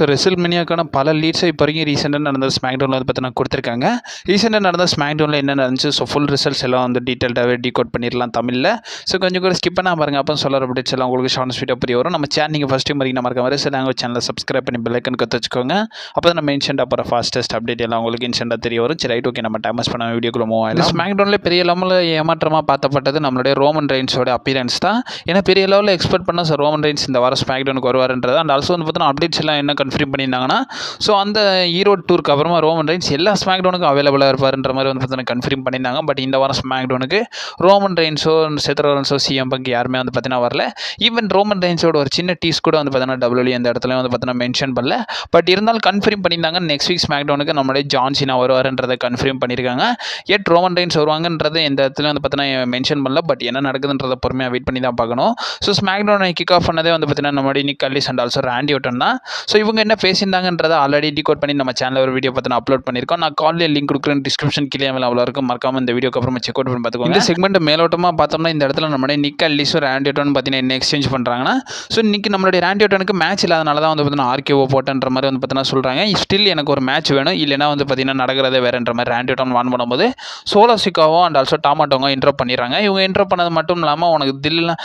So ரெசில்மேனியாக்கான பல லீட்ஸை இப்போ வரைக்கும் ரீசெண்டாக நடந்த ஸ்மாக்டவுனில் வந்து பார்த்தீங்கன்னா கொடுத்துருக்காங்க. ரீசெண்டாக நடந்த ஸ்மாக்டவுனில் என்ன நடந்துச்சு, ஸோ ஃபுல் ரிசல்ட்ஸ் எல்லாம் வந்து டீட்டெயில்டாகவே டீகோட் பண்ணிடலாம் தமிழில். ஸோ கொஞ்சம் கூட ஸ்கிப் பண்ணால் பாருங்கள், அப்போ சொல்கிற அப்டேட்ஸ் எல்லாம் உங்களுக்கு ஷார்ட் ஸ்வீட்டாக புரிய வரும். நம்ம சேனல் நீங்கள் ஃபஸ்ட் டைம் வரைக்கும் மறக்காம ரெசில் லாங்குவேஜ் சேனலை சப்ஸ்கிரைப் பண்ணி பெல் ஐக்கன் கற்று வச்சுக்கோங்க. அப்போ தான் நம்ம இன்ஸ்டன்ட்டாக போகிற ஃபாஸ்டஸ்ட் அப்டேட் எல்லாம் உங்களுக்கு இன்ஸ்டன்ட்டாக தெரிய வரும். சரி, ரைட், ஓகே, நம்ம டைமஸ் பண்ண வீடியோக்குள்ள மூவ் ஆகலாம். ஸ்மாக்டவுனில் பெரிய லெவலில் ஏமாற்றமாக பார்த்தப்பட்டது நம்மளுடைய ரோமன் ரெயின்ஸோட அப்பியரன்ஸ் தான். ஏன்னா பெரிய லெவலில் எக்ஸ்பெக்ட் பண்ண ஸோ ரோமன் ரெயின்ஸ் இந்த வாரம் ஸ்மாக்டவுனுக்கு வருவாருன்றது. அண்ட் ஆல்சோ வந்து பார்த்தீங்கன்னா அப்டேட்ஸ் எல்லாம் என்ன கன்ஃபார்ம் பண்ணியிருந்தாங்கன்னா, ஸோ அந்த ஈரோடு டூருக்கு அப்புறமா ரோமன் ரெயின்ஸ் எல்லா ஸ்மாக்டவுனுக்கும் அவைலபிளாக இருப்பாருன்ற மாதிரி வந்து பார்த்தீங்கன்னா கன்ஃபார்ம் பண்ணியிருந்தாங்க. பட் இந்த வாரம் ஸ்மாக்டவுனுக்கு ரோமன் ரெயின்ஸோ செத் ரோலன்ஸோ சிஎம் பங்க் யாருமே வந்து பார்த்தீங்கன்னா வரல. ஈவன் ரோமன் ரெயின்ஸோட ஒரு சின்ன டீஸ் கூட வந்து பார்த்தீங்கன்னா டபிள்யூ அந்த இடத்துல வந்து பார்த்தீங்கன்னா மென்ஷன் பண்ணல. பட் இருந்தாலும் கன்ஃபார்ம் பண்ணியிருந்தாங்க நெக்ஸ்ட் வீக் ஸ்மாக்டவுனுக்கு நம்மளுடைய ஜான் சீனா வருவாருன்றதை கன்ஃபார்ம் பண்ணியிருக்காங்க. எட் ரோமன் ரெயின்ஸ் வருவாங்கன்றது எந்த இடத்துல வந்து பார்த்தீங்கன்னா மென்ஷன் பண்ணல. பட் என்ன நடக்குதுன்றதை பொறுமையாக வெயிட் பண்ணி தான் பார்க்கணும். ஸோ ஸ்மாக்டவுனை கிக் ஆஃப் பண்ணதே வந்து பார்த்தீங்கன்னா நம்மளுடைய நிக் Alli's and also Randy Orton தான். ஸோ இவங்க என்ன பேசியிருந்தாங்கன்றதை ஆல்ரெடி டிகோட் பண்ணி நம்ம சேனலில் ஒரு வீடியோ பார்த்து அப்லோட் பண்ணியிருக்கோம். நான் காலில் லிங்க் கொடுக்குறேன், டிஸ்கிரிப்ஷன் கீழே அவ்வளோ இருக்கும். மறக்காம இந்த வீடியோக்கு அப்புறமா செக் அவுட் பண்ணி பார்த்துக்கோங்க. இந்த செக்மெண்ட் மேலோட்டமாக பார்த்தோம்னா இந்த இடத்துல நம்மளுடைய நிக் அல்லிஸும் ராண்டி ஓட்டன் பார்த்தீங்கன்னா என்ன எக்ஸ்சேஞ்ச் பண்ணுறாங்கன்னா, ஸோ இன்னைக்கு நம்மளுடைய ராண்டி ஓட்டனுக்கு மேட்ச் இல்லாதனால தான் வந்து பார்த்தீங்கன்னா ஆர்கேஓ போட்டன்ற மாதிரி வந்து பார்த்தீங்கன்னா சொல்கிறாங்க. ஸ்டில் எனக்கு ஒரு மேட்ச் வேணும், இல்லைனா வந்து பார்த்தீங்கன்னா நடக்கிறதே வேறுன்ற மாதிரி ராண்டி ஓட்டன் வான் பண்ணும்போது சோலோ சிக்காவும் அண்ட் ஆல்சோ டாமாட்டோங்க இன்ட்ரோ பண்ணிடுறாங்க. இவங்க இன்ட்ரோ பண்ணது மட்டும் இல்லாமல் உனக்கு தில்லாம்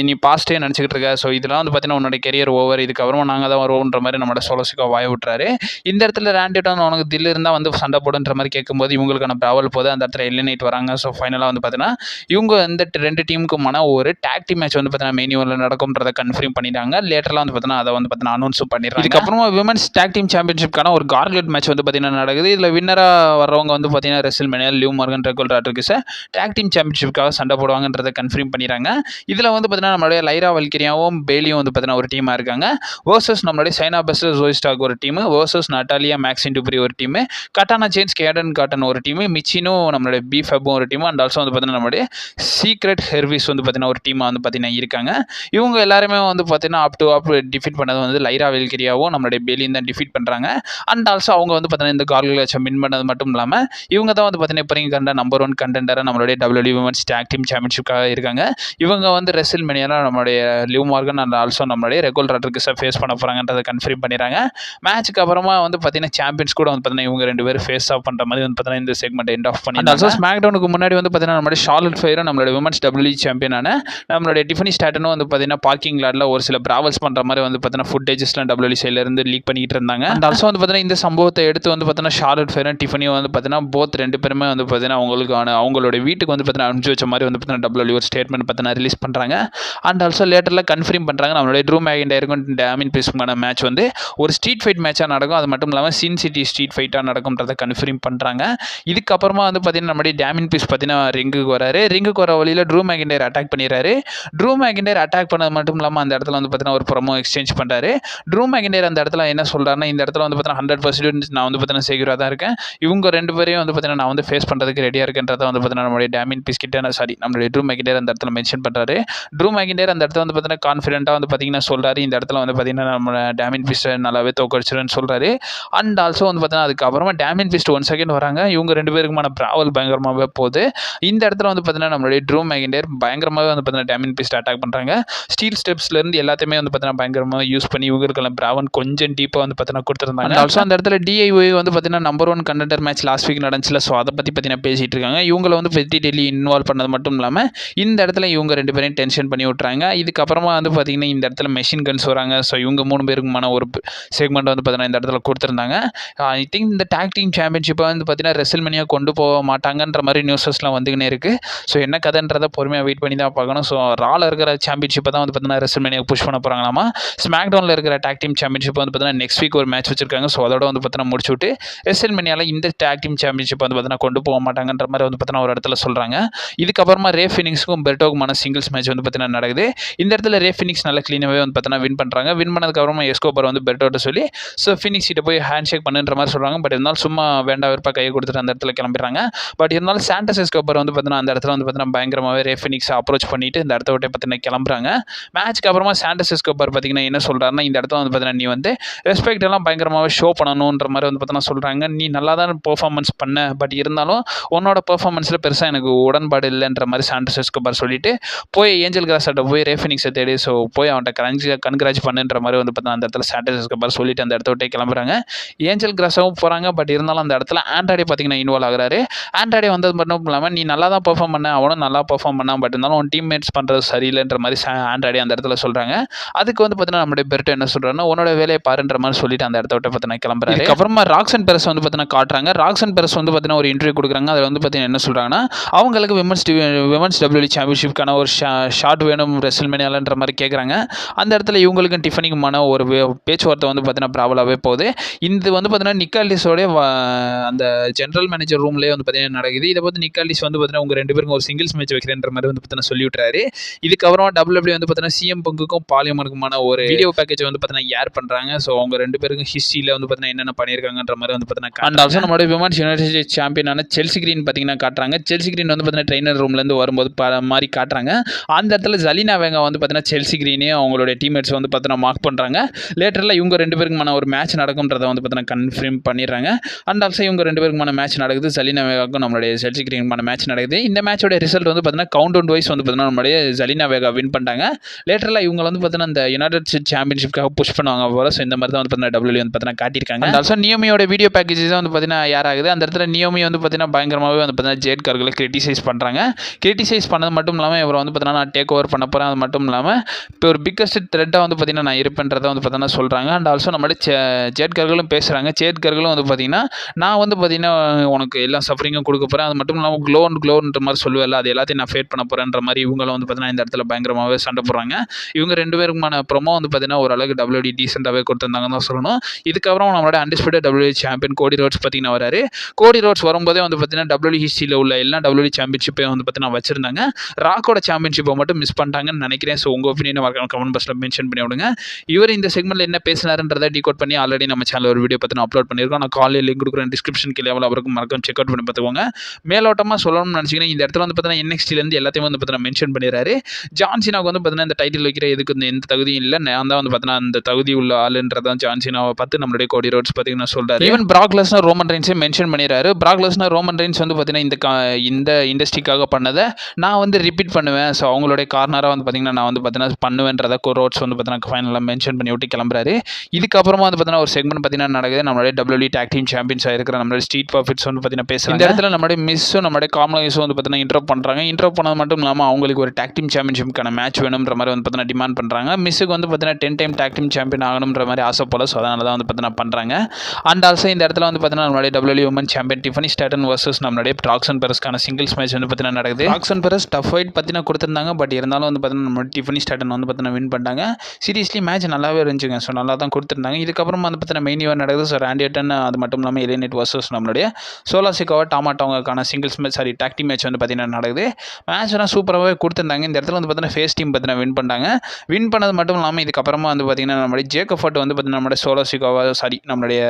நீ பாஸ்ட்டே நினச்சிக்கிட்டு இருக்க, ஸோ இதெல்லாம் வந்து பார்த்தீங்கன்னா உன்னோட கெரியர் ஓவர், இதுக்கப்புறமா நாங்கள் தான் வருவோன்ற மாதிரி நம்மளோட சோலோ சிக்கா வாய விட்டுறாரு. இந்த இடத்துல ராண்டி ஓட்டன் உனக்கு தில் இருந்தால் வந்து சண்டை போடுன்ற மாதிரி கேட்கும்போது இவங்களுக்கான ப்ராவல் போது அந்த இடத்துல எலிமினேட் வராங்க. ஸோ ஃபைனலாக வந்து பார்த்தீங்கன்னா இவங்க இந்த ரெண்டு டீமுக்குமான ஒரு டாக் டீம் மேட்ச் வந்து பார்த்தீங்கன்னா மெயின் ஈவென்ட்ல நடக்கும்ன்றதை கன்ஃபார்ம் பண்ணிட்டாங்க. லேட்டர்லாம் வந்து பார்த்தீங்கன்னா அதை வந்து பார்த்தீங்கன்னா அனௌன்ஸும் பண்ணிடுறாங்க. இதுக்கப்புறமா விமன்ஸ் டாக் டீம் சாம்பியன்ஷிப்கான ஒரு கார்லெட் மேட்ச் வந்து பார்த்தீங்கன்னா நடக்குது. இதில் வின்னராக வர்றவங்க வந்து பார்த்தீங்கன்னா WrestleMania Liv Morgan Raquel Rodriguez tag team சாம்பியன்ஷிப்காக சண்டை போடுவாங்கன்றதை கன்ஃபார்ம் பண்ணிடுறாங்க. இதில் வந்து பார்த்தீங்கன்னா நம்மளுடைய லைரா வல்கிரியாவும் பேலியும் வந்து பார்த்தீங்கன்னா ஒரு டீமாக இருக்காங்க. வர்சஸ் நம்மளுடைய சைனா பெஸ்ட் ஜோய் ஸ்டாக் ஒரு டீம், வர்சஸ் நட்டாலியா மேக்ஸின் டுப்ரி ஒரு டீம், கட்டானா ஜேன்ஸ் கேடன் காட்டன் ஒரு டீம், மிச்சினோ நம்மளுடைய பி ஃபெப்பும் ஒரு டீம், அண்ட் ஆல்சோ வந்து பார்த்தீங்கன்னா நம்மளுடைய சீக்ரெட் ஹெர்விஸ் வந்து பார்த்தீங்கன்னா ஒரு டீமாக வந்து பார்த்தீங்கன்னா இருக்காங்க. இவங்க எல்லாருமே வந்து பார்த்தீங்கன்னா அப் டிஃபீட் பண்ணது வந்து லைரா வெல்கிரியாவும் நம்மளுடைய பேலியும் தான் டிஃபீட் பண்ணுறாங்க. அண்ட் ஆல்சோ அவங்க வந்து பார்த்தீங்கன்னா இந்த கார்கில் வின் பண்ணது மட்டும் இல்லாமல் இவங்க தான் வந்து பார்த்தீங்கன்னா இப்போ கண்ட நம்பர் 1 கண்டெண்டராக நம்மளுடைய டபிள்யூ விமன்ஸ் டாக் டீம் சாம்பியன்ஷிப்காக இருக்காங்க. இவங்க வந்து ரெசில்மேனியாவில் நம்மளுடைய லிவ் மார்கன் அண்ட் ஆல்சோ நம்மளுடைய ரெகுல் ராட்ரிகஸை ஃபேஸ் பண்ண போகிறாங்கன்றதை கன்ஃபார்ம் பண்ணிடுறாங்க. மேட்ச்சுக்கு அப்புறமா வந்து பார்த்தீங்கன்னா சாம்பியன்ஸ் கூட வந்து பார்த்தீங்கன்னா இவங்க ரெண்டு பேரும் ஃபேஸ் ஆஃப் பண்ணுற மாதிரி வந்து பார்த்தீங்கன்னா இந்த செக்மெண்ட் எண்ட் ஆஃப் பண்ணி ஆல்சோ ஸ்மாக்டவுனுக்கு முன்னாடி வந்து பார்த்தீங்கன்னா நம்மளுடைய ஷார்லட் ஃபயரும் நம்மளுடைய விமன்ஸ் டபிள்யூ சாம்பியனான நம்மளுடைய டிஃபனி ஸ்டாட்டனும் வந்து பார்த்தீங்கன்னா பார்க்கிங் லாட்ல ஒரு சில பிராவல்ஸ் பண்ணுற மாதிரி வந்து பார்த்தீங்கன்னா ஃபுட் டேஜஸ்லாம் டபிள்யூ சைட்லேருந்து லீக் பண்ணிட்டு இருந்தாங்க. அண்ட் ஆல்சோ வந்து பார்த்தீங்கன்னா இந்த சம்பவத்தை எடுத்து வந்து பார்த்தீங்கன்னா ஷார்லட் ஃபயரும் டிஃபனியும் வந்து பார்த்தீங்கன்னா போத் ரெண்டு பேருமே வந்து பார்த்தீங்கன்னா அவங்களோட வீட்டுக்கு வந்து பார்த்தீங்கன்னா அனுப்பிச்சு வச்ச மாதிரி வந்து பார்த்தீங்கன்னா டபிள்யூ ஒரு ஸ்டேட்மெண்ட் பார்த்தீங்கன்னா ரிலீஸ் பண்ணுறாங்க. அண்ட் ஆல்சோ லேட்டரில் கன்ஃபார்ம் பண்ணுறாங்க நம்மளுடைய ட்ரூ மேக்கின்டையருக்கும் டேமின் பிரிஸ்க்குமான மேட்ச் வந்து ஒரு ஸ்ட்ரீட் ஃபைட் மேட்சாக நடக்கும். அது மட்டும் இல்லாமல் சின் சிட்டி ஸ்ட்ரீட் ஃபைட்டாக நடக்கும்ன்றதை கன்ஃபார்ம் பண்ணுறாங்க. இதுக்கப்புறமா வந்து பார்த்தீங்கன்னா நம்மளுடைய டேமின் பிரிஸ் பார்த்தீங்கன்னா ரிங்குக்கு வராரு. ரிங்குக்கு வர வழியில் ட்ரூ மேக்கின்டையர் அட்டாக் பண்ணிடுறாரு. ட்ரூ மேக்கின்டையர் அட்டாக் பண்ணது மட்டும் இல்லாமல் அந்த இடத்துல வந்து பார்த்தீங்கன்னா ஒரு ப்ரோமோ எக்ஸ்சேஞ்ச் பண்ணுறாரு. ட்ரூ மேக்கின்டையர் அந்த இடத்துல என்ன சொல்கிறாருன்னா, இந்த இடத்துல வந்து பார்த்தீங்கன்னா 100% நான் வந்து பார்த்தீங்கன்னா செக்யூராக தான் இருக்கேன், இவங்க ரெண்டு பேரையும் வந்து பார்த்தீங்கன்னா நான் வந்து ஃபேஸ் பண்ணுறதுக்கு ரெடியாக இருக்கேன்றதை வந்து பார்த்தீங்கன்னா நம்மளுடைய டேமின் பிரிஸ் கிட்ட நம்மளுடைய ட்ரூ மேக்கின்டையர் அந்த இடத்துல மென்ஷன் பண்ணுறாரு. ட்ரூ மேக்கின்டையர் அந்த இடத்துல வந்து பார்த்தீங்கன்னா கான்ஃபிடென்ட்டாக வந்து பார்த்தீங்கன்னா சொல்கிறாரு, இந்த இடத்துல வந்து பார்த்தீங்கன்னா நம்ம டேமின் பிரிஸ் நல்லாவே தோக்கடிச்சிருன்னு சொல்கிறாரு. அண்ட் ஆல்சோ வந்து பார்த்தீங்கன்னா அதுக்கப்புறமா டேமின் பிரிஸ் 1 செகண்ட் வராங்க. இவங்க ரெண்டு பேருக்குமான ப்ராவல் பயங்கரமாகவே போகுது. இந்த இடத்துல வந்து பார்த்தீங்கன்னா நம்மளுடைய ட்ரூ மேக்கின்டையர் பயங்கரமாகவே வந்து பார்த்தீங்கன்னா டேமின் பிரிஸ் அட்டாக் பண்ணுறாங்க. ஸ்டீல் ஸ்டெப்ஸ்லேருந்து எல்லாத்தையுமே வந்து பார்த்தீங்கன்னா பயங்கரமாக யூஸ் பண்ணி இவங்களுக்கெல்லாம் ப்ராவன் கொஞ்சம் டீப்பாக வந்து பார்த்தீங்கன்னா கொடுத்துருந்தாங்க. ஆல்சோ அந்த இடத்துல டிஐஒய் வந்து பார்த்தீங்கன்னா number 1 contender match last week நடந்துச்சுல, ஸோ அதை பற்றி பார்த்தீங்கன்னா பேசிகிட்டு இருக்காங்க. இவங்களை வந்து வெட்டி டெல்லி இன்வால்வ் பண்ணது மட்டும் இல்லாமல் இந்த இடத்துல இவங்க ரெண்டு பேரையும் டென்ஷன் பண்ணி விட்றாங்க. இதுக்கப்புறமா வந்து பார்த்தீங்கன்னா இந்த இடத்துல மெஷின் கன்ஸ் வராங்க. ஸோ இவங்க 3 பேருக்குமான ஒரு செக்மெண்ட் வந்து பார்த்தீங்கன்னா இந்த இடத்துல கொடுத்துருந்தாங்க. ஐ திங்க் இந்த டாக் டீம் சாம்பியன்ஷிப்பை வந்து பார்த்தீங்கன்னா ரெசில்மேனியா கொண்டு போக மாட்டாங்கன்ற மாதிரி நியூஸஸ்லாம் வந்துக்கினே இருக்குது. ஸோ என்ன கதைன்றதை பொறுமையாக வெயிட் பண்ணி தான் பார்க்கணும். ஸோ ரால இருக்கிற சாம்பியன்ஷிப்பை தான் வந்து பார்த்தீங்கன்னா ரெசில்மேனியா புஷ் பண்ண போகிறாங்களாமா. ஸ்மாக்டவுனில் இருக்கிற டாக் டீம் சாம்பியன்ஷிப் வந்து பார்த்தீங்கன்னா நெக்ஸ்ட் வீக் ஒரு மேட்ச் வச்சிருக்காங்க. ஸோ அதோட வந்து பார்த்தீங்கன்னா முடிச்சு விட்டு ரெசில்மேனியாவில் இந்த டாக் டீம் சாம்பியன்ஷிப் வந்து பார்த்தீங்கன்னா கொண்டு போக மாட்டாங்கன்ற மாதிரி வந்து பார்த்தீங்கன்னா ஒரு இடத்துல சொல்கிறாங்க. இதுக்கப்புறமா ரே ஃபினிக்ஸுக்கும் பெர்டோக்குமான சிங்கிள்ஸ் மேட்ச் வந்து பார்த்தீங்கன்னா நடக்குது. இந்த இடத்துல ரே ஃபினிக்ஸ் நல்லா க்ளீனாகவே வந்து பார்த்தீங்கன்னா வின் பண்ணுறாங்க. வின் பண்ணதுக்கப்புறமா எஸ்கோபர் வந்து பெர்டோட்ட சொல்லி ஸோ ஃபினிக்ஸ் கிட்ட போய் ஹேண்ட் ஷேக் பண்ணுன்ற மாதிரி சொல்கிறாங்க. பட் இருந்தாலும் சும்மா வேண்டாம் விருப்பா கையை கொடுத்துட்டு அந்த இடத்துல கிளம்பிடுறாங்க. பட் இருந்தாலும் சாண்டஸ் எஸ்கோபர் வந்து பார்த்தீங்கன்னா அந்த இடத்துல வந்து பார்த்தீங்கன்னா பயங்கரமாகவே ரே ஃபினிக்ஸை அப்ரோச் பண்ணிட்டு இந்த இடத்த விட்டு பார்த்தீங்கன்னா கிளம்புறாங்க. மேட்ச்க்கு அப்புறமா சாண்டஸ் எஸ்கோபர் பார்த்தீங்கன்னா என்ன சொல்கிறாருன்னா, இந்த இடத்துல வந்து பார்த்தீங்கன்னா நீ வந்து ரெஸ்பெக்ட் எல்லாம் பயங்கரமாகவே ஷோ பண்ணணுன்ற மாதிரி வந்து பார்த்தீங்கன்னா சொல்கிறாங்க. நீ நல்லா தான் பெர்ஃபார்மன்ஸ் பண்ண, பட் இருந்தாலும் உன்னோட பெர்ஃபார்மன்ஸில் பெருசாக எனக்கு உடன்பாடு இல்லைன்ற மாதிரி சாண்டஸ் எஸ்கோபர் சொல்லிட்டு போய் ஏஞ்சல் கிராஸாட்ட போய் ரே ஃபினிக்ஸை தேடி ஸோ போய் அவன்கிட்ட கன்கிராஜ் பண்ணுன்ற மாதிரி வந்து பார்த்தீங்கன்னா அந்த இடத்துல டிஸ்அட்வான்டேஜ் மாதிரி சொல்லிட்டு அந்த இடத்த விட்டு கிளம்புறாங்க. ஏஞ்சல் கிராஸாவும் போகிறாங்க. பட் இருந்தாலும் அந்த இடத்துல ஆண்ட்ராய்டே பார்த்தீங்கன்னா இன்வால்வ் ஆகுறாரு. ஆண்ட்ராய்டே வந்தது மட்டும் இல்லாமல் நீ நல்லா தான் பெர்ஃபார்ம் பண்ண, அவனும் நல்லா பெர்ஃபார்ம் பண்ணான். பட் இருந்தாலும் உன் டீம்மேட்ஸ் பண்ணுறது சரியில்லைன்ற மாதிரி ஆண்ட்ராய்டே அந்த இடத்துல சொல்கிறாங்க. அதுக்கு வந்து பார்த்தீங்கன்னா நம்மளுடைய பெர்ட்டோ என்ன சொல்கிறாருன்னா உன்னோட வேலையை பாருன்ற மாதிரி சொல்லிட்டு அந்த இடத்த விட்டு பார்த்தீங்கன்னா கிளம்புறாரு. அதுக்கப்புறமா ராக்சன் பெரஸ் வந்து பார்த்தீங்கன்னா காட்டுறாங்க. ராக்சன் பெரஸ் வந்து பார்த்தீங்கன்னா ஒரு இன்டர்வியூ கொடுக்குறாங்க. அதில் வந்து பார்த்தீங்கன்னா என்ன சொல்கிறாங்கன்னா அவங்களுக்கு விமன்ஸ் WWE சாம்பியன்ஷிப்கான ஒரு ஷார்ட் வேணும் ரெசல்மேனியாலன்ற மாதிரி கேட்குறாங்க. அந்த இடத்துல இவங்களுக்கும் டிஃபனிக்குமான ஒரு பேச்சுவார்த்தை வந்து பார்த்தீங்கன்னா ப்ராப்ளமாகவே போகுது. இது வந்து பார்த்தீங்கன்னா நிக்காலிஸோட அந்த ஜென்ரல் மேனேஜர் ரூம்லேயே வந்து பார்த்தீங்கன்னா நடக்குது. இதை பார்த்து நிக்காலிஸ் வந்து பார்த்தீங்கன்னா உங்கள் 2 பேருக்கும் ஒரு சிங்கிள்ஸ் மேட்ச் வைக்கிறேன்ற மாதிரி வந்து பார்த்தீங்கன்னா சொல்லி விட்டுறாரு. இதுக்கப்புறமா WWE வந்து பார்த்தீங்கன்னா சிஎம் பங்குக்கும் பாலியமனுக்குமான ஒரு வீடியோ பேக்கேஜ் வந்து பார்த்தீங்கன்னா ஏர் பண்ணுறாங்க. ஸோ அவங்க 2 பேருக்கும் ஹிஸ்ட்ரியில் வந்து பார்த்தீங்கன்னா என்னென்ன பண்ணியிருக்காங்கன்ற மாதிரி வந்து பார்த்தீங்கன்னா அண்ட் ஆல்சோ நம்மளோட விமன்ஸ் யுனைடெட் ஸ்டேட்ஸ் சாம்பியனான செல்சி கிரீன் பார்த்தீங்கன்னா காட்டுறாங்க. செல்சி கிரீன் வந்து பார்த்தீங்கன்னா ட்ரெயினர் ரூம்லேருந்து வரும்போது மாதிரி காட்டுறாங்க. அந்த இடத்துல ஜலினா வேகா வந்து பார்த்தீங்கன்னா செல்சி கிரீனே அவங்களுடைய டீம்மேட்ஸ் வந்து பார்த்தீங்கன்னா மார்க் பண்ணுறாங்க. லேட்டரில் இவங்க 2 பேருக்குமான ஒரு மேட்ச் நடக்கும்ன்றதை வந்து பார்த்தீங்கன்னா கன்ஃபார்ம் பண்ணிடுறாங்க. அண்ட் ஆல்சோ இவங்க 2 பேருக்குமான மேட்ச் நடக்குது. ஜலினா வேகாவுக்கும் நம்மளுடைய செல்சி கிரீனுக்குமான மேட்ச் நடக்குது. இந்த மேட்சோட ரிசல்ட் வந்து பார்த்தீங்கன்னா கவுண்ட் டவுன் வைஸ் வந்து பார்த்தீங்கன்னா நம்மளுடைய ஜலினா வேகா வின் பண்ணிட்டாங்க. லேட்டரில் இவங்க வந்து பார்த்தீங்கன்னா இந்த யுனைடெட் ஸ்டேட்ஸ் சாம்பியன்ஷிப்காக புஷ் பண்ணுவாங்க போல. ஸோ இந்த மாதிரி தான் வந்து பார்த்தீங்கன்னா WWE வந்து பார்த்தீங்கன்னா காட்டியிருக்காங்க. அண்ட் ஆல்சோ நியோமியோட வீடியோ பேக்கேஜஸ் வந்து பார்த்தீங்கன்னா யார் ஆகுது. அந்த இடத்துல நியோமி வந்து பார்த்தீங்கன்னா பயங்கரமாகவே வந்து பார்த்தீங்கன்னா ஜேட் கார்களை கிரிட்டிசைஸ் பண்ணுறாங்க. கிரிட்டிசைஸ் பண்ணது மட்டும் இல்லாமல் இவர் வந்து பார்த்தீங்கன்னா நான் டேக் ஓவர் பண்ண போகிறேன். அது மட்டும் இல்லாமல் இப்போ ஒரு பிக்கஸ்ட் த்ரெட்டாக வந்து பார்த்தீங்கன்னா நான் இருப்பேன்றதை வந்து பார்த்தீங்கன்னா சொல்கிறாங்க. அண்ட் ஆல்சோ நம்மளுடைய ஜேட் கார்களும் பேசுகிறாங்க. ஜேட் கார்களும் வந்து பார்த்தீங்கன்னா நான் வந்து பார்த்தீங்கன்னா உனக்கு எல்லா சஃபரிங்கும் கொடுக்க போகிறேன். அது மட்டும் இல்லாமல் க்ளோன்ற மாதிரி சொல்லுவேன். அது எல்லாத்தையும் நான் ஃபேட் பண்ண போகிறேன்ற மாதிரி இவங்களும் வந்து பார்த்தீங்கன்னா இந்த இடத்துல பயங்கரமாகவே சண்டை போடுறாங்க. இவங்க 2 பேருக்குமான ப்ரோமோ வந்து பார்த்தீங்கன்னா ஓரளவுக்கு WWE டீசெண்டாகவே கொடுத்துருந்தாங்கன்னு தான் சொல்லணும். இதுக்கப்புறம் நம்மளோட அன்டிஸ்பியூட்டட் WWE சாம்பியன் கோடி ரோட்ஸ் பார்த்தீங்கன்னா வராரு. கோடி ரோட்ஸ் வரும்போதே வந்து பார்த்தீங்கன்னா WWE ஹிஸ்ட்ரியில் உள்ள எல்லா WWE சாம்பியன்ஷிப்பை வந்து பார்த்தீங்கன்னா வச்சிருந்தாங்க. ராக்கோட சாம்பியன்ஷிப்பை மட்டும் மிஸ் பண்ணிட்டாங்கன்னு நினைக்கிறேன். ஸோ உங்கள் ஒப்பீனியனை கமெண்ட் பாக்ஸில் மென்ஷன் பண்ணி விடுங்க. இவர் இந்த செக்மெண்ட்டில் என்ன பேசினாருன்றதை டிகோட் பண்ணி ஆல்ரெடி நம்ம சேனல் ஒரு வீடியோ பார்த்தீங்கன்னா அப்லோட் பண்ணியிருக்கோம். நான் காலையில் லிங்க் கொடுக்குறேன் டிஸ்கிரிப்ஷன் கீழே அவருக்கு மறக்காம செக் அவுட் பண்ணி பார்த்துக்கோங்க. மேலோட்டமாக சொல்லணும்னு நினச்சிங்கன்னா இந்த இடத்துல வந்து பார்த்தீங்கன்னா NXT எல்லாத்தையும் வந்து பார்த்தீங்கன்னா மென்ஷன் பண்ணிடுறாரு. ஜான்சினாவுக்கு வந்து பார்த்தீங்கன்னா இந்த டைட்டில் வைக்கிற எதுக்கு எந்த தகுதியும் இல்லை. நான் தான் வந்து பார்த்தீங்கன்னா அந்த தகுதி உள்ள ஆளுன்றதான் ஜான்சினாவை பார்த்து நம்மளுடைய கோடி ரோட்ஸ் பார்த்தீங்கன்னா சொல்கிறாரு. ஈவன் பிராக் லெஸ்னர் ரோமன் ரெயின்ஸே மென்ஷன் பண்ணிடுறாரு. பிராக் லெஸ்னர் ரோமன் ரெயின்ஸ் வந்து பார்த்தீங்கன்னா இந்த இண்டஸ்ட்ரிக்காக பண்ணதை நான் வந்து ரிப்பீட் பண்ணுவேன். ஸோ அவங்களுடைய கார்னராக வந்து பார்த்தீங்கன்னா நான் வந்து பார்த்தீங்கன்னா பண்ணுவேன்றதை ரோட்ஸ் வந்து பார்த்தீங்கன்னா ஃபைனலாக மென்ஷன் பண்ணி விட்டு கிளம்புறாரு. இதுக்கப்புறமா வந்து பார்த்தீங்கன்னா ஒரு செக்மெண்ட் பார்த்தீங்கன்னா நடக்குது. நம்மளுடைய WWE டாக் டீம் சாம்பியன்ஸாக இருக்கிற நம்மளுடைய ஸ்ட்ரீட் ப்ராஃபிட்ஸ் வந்து பார்த்தீங்கன்னா பேசுகிறாங்க. இந்த இடத்துல நம்மளுடைய மிஸ்ஸும் நம்மளுடைய காம்லோஸும் வந்து பார்த்தீங்கன்னா இன்ட்ரோ பண்ணுறாங்க. இன்ட்ரோ பண்ணது மட்டும் இல்லாமல் அவங்களுக்கு ஒரு டாக் டீம் சாம்பியன்ஷிப்கான மேட்ச் வேணுன்ற மாதிரி வந்து பார்த்தீங்கன்னா டிமாண்ட் பண்ணுறாங்க. மிஸ்ஸுக்கு வந்து பார்த்தீங்கன்னா 10 டைம் டாக் டீம் சாம்பியன் ஆகணுன்ற மாதிரி ஆசை போல. ஸோ அதனால தான் வந்து பார்த்தீங்கன்னா பண்ணுறாங்க. அண்ட் ஆல்சோ இந்த இடத்துல வந்து பார்த்தீங்கன்னா நம்மளுடைய WWE woman champion Tiffany Stratton versus நம்மளுடைய ராக்சன் பெரஸ்க்கான சிங்கிள்ஸ் மேட்ச் வந்து பார்த்தீங்கன்னா நடக்குது. ராக்சன் பெரஸ் டஃப் ஃபைட் பார்த்தீங்கன்னா கொடுத்துருந்தாங்க. பட் இருந்தாலும் வந்து பார்த்தீங்கன்னா நம்ம டிஃபனி ஸ்டாட்டன் வந்து பார்த்தீங்கன்னா வின் பண்ணிட்டாங்க. சீரியஸ்லி மேட்ச் நல்லாவே இருந்துச்சுங்க. ஸோ நல்லா தான் கொடுத்துருந்தாங்க. இதுக்கப்புறம் வந்து பார்த்தீங்கன்னா மெயின் ஈவென்ட் நடக்குது. ஸோ ராண்டி ஆர்டன் அது மட்டும் இல்லாமல் எலினேட் வர்சஸ் நம்மளுடைய சோலா சிக்காவா டாமாட்டோவுக்கான singles match tag team match வந்து பார்த்தீங்கன்னா நடக்குது. மேட்ச்லாம் சூப்பராகவே கொடுத்துருந்தாங்க. இந்த இடத்துல வந்து பார்த்தீங்கன்னா ஃபேஸ் டீம் பார்த்தீங்கன்னா வின் பண்ணாங்க. வின் பண்ணது மட்டும் இல்லாமல் இதுக்கப்புறமா வந்து பார்த்தீங்கன்னா நம்மளுடைய ஜேக்கப் ஃபோர்ட் வந்து பார்த்தீங்கன்னா நம்மளுடைய நம்மளுடைய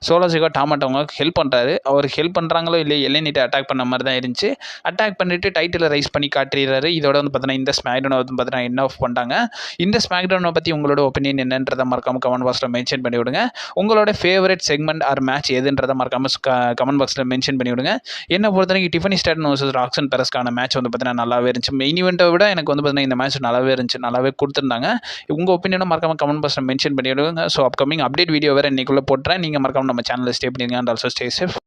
சோலா சிக்கா டாமாட்டோங்க ஹெல்ப் பண்ணுறாரு. அவர் ஹெல்ப் பண்ணுறாங்களோ இல்லை எலினேட் அட்டாக் பண்ண மாதிரி தான் இருந்துச்சு. அட்டாக் பண்ணிட்டு டைட்டில் ரைஸ் பண்ணி காட்டுறாரு. இதோட வந்து பார்த்தீங்கன்னா இந்த ஸ்மாக்டவுனை வந்து பார்த்தீங்கன்னா என்ன ஆஃப் பண்ணிட்டாங்க. இந்த ஸ்மாக்டவுனை பற்றி உங்களோட ஒப்பீனியன் என்னன்றதை மறக்காமல் கமெண்ட் பாக்ஸில் மென்ஷன் பண்ணி விடுங்க. உங்களோட ஃபேவரட் செக்மெண்ட் ஆர் மேட்ச் எதுன்றதை மறக்காமல் கமெண்ட் பாக்ஸில் மென்ஷன் பண்ணி விடுங்க. என்ன பொறுத்தவரைக்கும் Tiffany Stratton versus Roxan பெரஸ்க்கான match வந்து பார்த்தீங்கன்னா நல்லாவே இருந்துச்சு. மெயின் ஈவெண்ட்டை விட எனக்கு வந்து பார்த்தீங்கன்னா இந்த மேட்ச் நல்லாவே இருந்துச்சு. நல்லாவே கொடுத்துருந்தாங்க. உங்கள் ஒப்பீனியனை மறக்காமல் கமெண்ட் பாக்ஸில் மென்ஷன் பண்ணி விடுங்க. ஸோ அப்கமிங் அப்டேட் வீடியோ வேறு இன்றைக்குள்ளே போட்டுறேன். நீங்கள் மறக்காமல் நம்ம சேனலில் ஸ்டே பண்ணிடுங்க. And also stay safe.